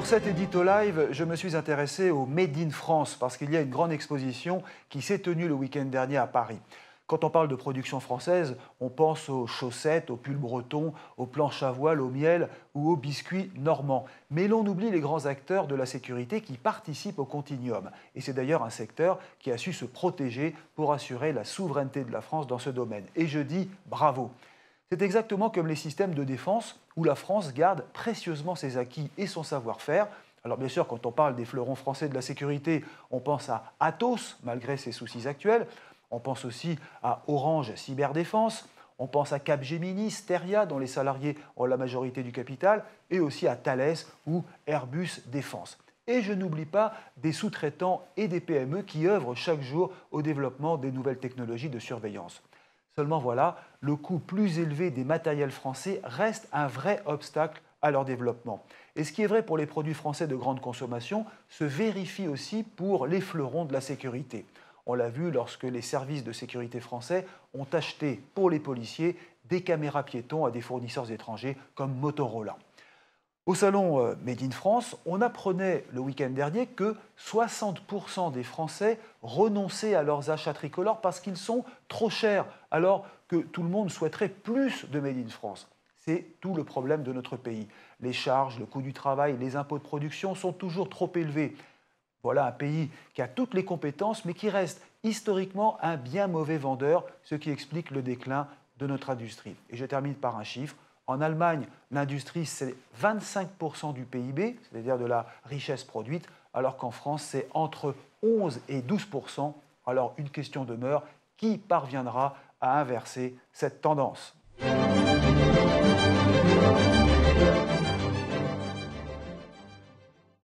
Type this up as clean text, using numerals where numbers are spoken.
Pour cet édito live, je me suis intéressé au Made in France parce qu'il y a une grande exposition qui s'est tenue le week-end dernier à Paris. Quand on parle de production française, on pense aux chaussettes, aux pulls bretons, aux planches à voile, au miel ou aux biscuits normands. Mais l'on oublie les grands acteurs de la sécurité qui participent au continuum. Et c'est d'ailleurs un secteur qui a su se protéger pour assurer la souveraineté de la France dans ce domaine. Et je dis bravo. C'est exactement comme les systèmes de défense où la France garde précieusement ses acquis et son savoir-faire. Alors bien sûr, quand on parle des fleurons français de la sécurité, on pense à Atos, malgré ses soucis actuels. On pense aussi à Orange Cyberdéfense. On pense à Capgemini, Steria, dont les salariés ont la majorité du capital, et aussi à Thales ou Airbus Défense. Et je n'oublie pas des sous-traitants et des PME qui œuvrent chaque jour au développement des nouvelles technologies de surveillance. Seulement voilà, le coût plus élevé des matériels français reste un vrai obstacle à leur développement. Et ce qui est vrai pour les produits français de grande consommation se vérifie aussi pour les fleurons de la sécurité. On l'a vu lorsque les services de sécurité français ont acheté pour les policiers des caméras piétons à des fournisseurs étrangers comme Motorola. Au salon Made in France, on apprenait le week-end dernier que 60% des Français renonçaient à leurs achats tricolores parce qu'ils sont trop chers, alors que tout le monde souhaiterait plus de Made in France. C'est tout le problème de notre pays. Les charges, le coût du travail, les impôts de production sont toujours trop élevés. Voilà un pays qui a toutes les compétences, mais qui reste historiquement un bien mauvais vendeur, ce qui explique le déclin de notre industrie. Et je termine par un chiffre. En Allemagne, l'industrie, c'est 25% du PIB, c'est-à-dire de la richesse produite, alors qu'en France, c'est entre 11 et 12%. Alors une question demeure, qui parviendra à inverser cette tendance ?